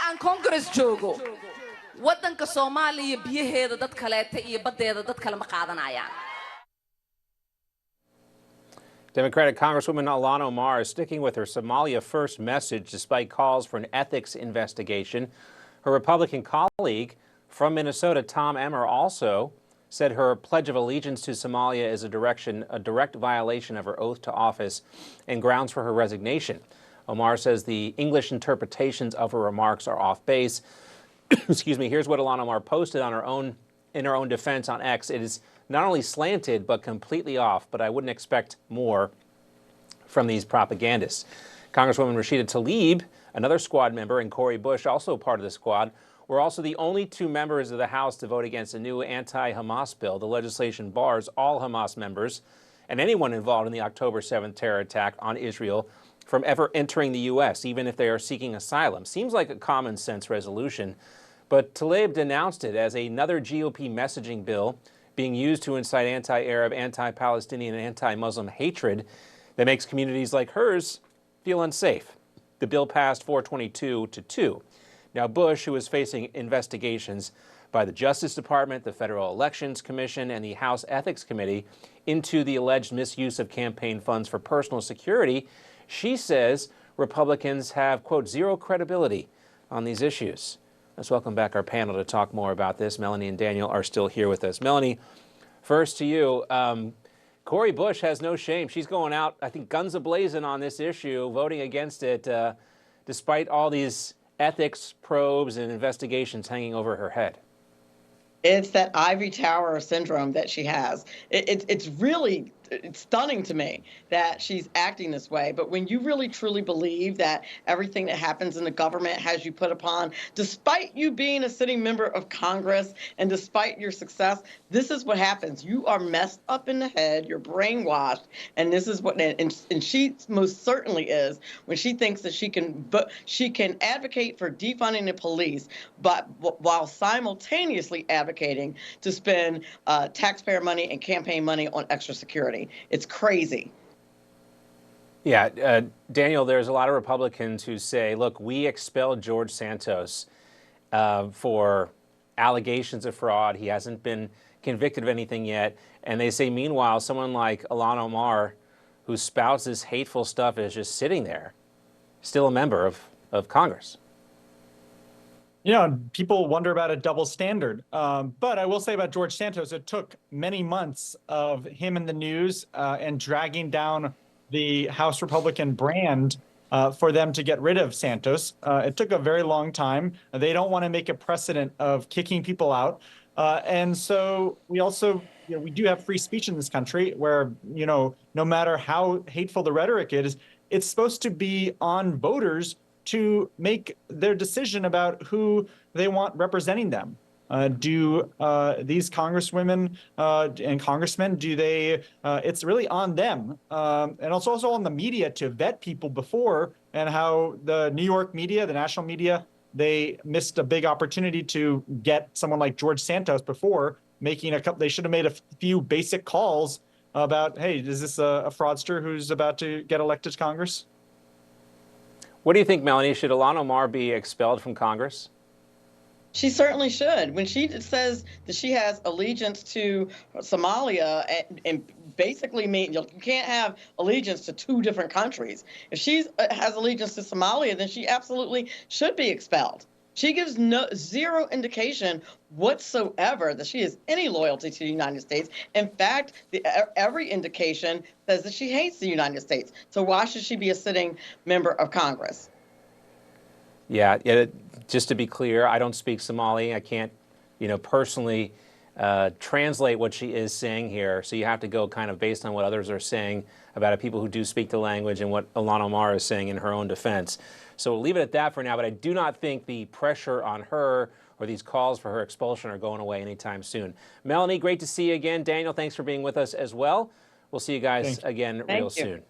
aan Congress joogo waddanka Soomaaliya biyaheeda dad kaleeta iyo badeeda dad kale ma qaadanayaan. Democratic Congresswoman Ilhan Omar is sticking with her Somalia First message despite calls for an ethics investigation. Her Republican colleague from Minnesota, Tom Emmer, also said her Pledge of Allegiance to Somalia is a direct violation of her oath to office and grounds for her resignation. Omar says the English interpretations of her remarks are off base. Excuse me. Here's what Ilhan Omar posted on in her own defense on X. It is not only slanted, but completely off, but I wouldn't expect more from these propagandists. Congresswoman Rashida Tlaib, another squad member, and Cori Bush, also part of the squad, were also the only two members of the House to vote against a new anti-Hamas bill. The legislation bars all Hamas members and anyone involved in the October 7th terror attack on Israel from ever entering the U.S., even if they are seeking asylum. Seems like a common sense resolution, but Tlaib denounced it as another GOP messaging bill being used to incite anti-Arab, anti-Palestinian, and anti-Muslim hatred that makes communities like hers feel unsafe. The bill passed 422-2. Now, Bush, who is facing investigations by the Justice Department, the Federal Elections Commission, and the House Ethics Committee into the alleged misuse of campaign funds for personal security, she says Republicans have, quote, zero credibility on these issues. Let's welcome back our panel to talk more about this. Melanie and Daniel are still here with us. Melanie, first to you. Cori Bush has no shame. She's going out, I think, guns a-blazing on this issue, voting against it, despite all these ethics probes and investigations hanging over her head. It's that ivory tower syndrome that she has. It's really stunning to me that she's acting this way. But when you really truly believe that everything that happens in the government has you put upon, despite you being a sitting member of Congress and despite your success, this is what happens. You are messed up in the head. You're brainwashed. And this is what, and she most certainly is, when she thinks that she can advocate for defunding the police, but while simultaneously advocating to spend taxpayer money and campaign money on extra security. It's crazy. Yeah, Daniel, there's a lot of Republicans who say, look, we expelled George Santos for allegations of fraud. He hasn't been convicted of anything yet. And they say, meanwhile, someone like Ilhan Omar, who spouses hateful stuff, is just sitting there, still a member of Congress. You know, people wonder about a double standard. But I will say about George Santos, it took many months of him in the news and dragging down the House Republican brand for them to get rid of Santos. It took a very long time. They don't want to make a precedent of kicking people out. And so we also, we do have free speech in this country where, no matter how hateful the rhetoric is, it's supposed to be on voters to make their decision about who they want representing them. Do these congresswomen and congressmen, it's really on them. And it's also on the media to vet people before, and how the New York media, the national media, they missed a big opportunity to get someone like George Santos before they should have made a few basic calls about, hey, is this a fraudster who's about to get elected to Congress? What do you think, Melanie? Should Ilhan Omar be expelled from Congress? She certainly should. When she says that she has allegiance to Somalia and basically mean you can't have allegiance to two different countries. If she has allegiance to Somalia, then she absolutely should be expelled. She gives zero indication whatsoever that she has any loyalty to the United States. In fact, every indication says that she hates the United States. So why should she be a sitting member of Congress? Yeah, just to be clear, I don't speak Somali. I can't, personally translate what she is saying here. So you have to go kind of based on what others are saying about people who do speak the language and what Ilhan Omar is saying in her own defense. So we'll leave it at that for now, but I do not think the pressure on her or these calls for her expulsion are going away anytime soon. Melanie, great to see you again. Daniel, thanks for being with us as well. We'll see you guys again real soon.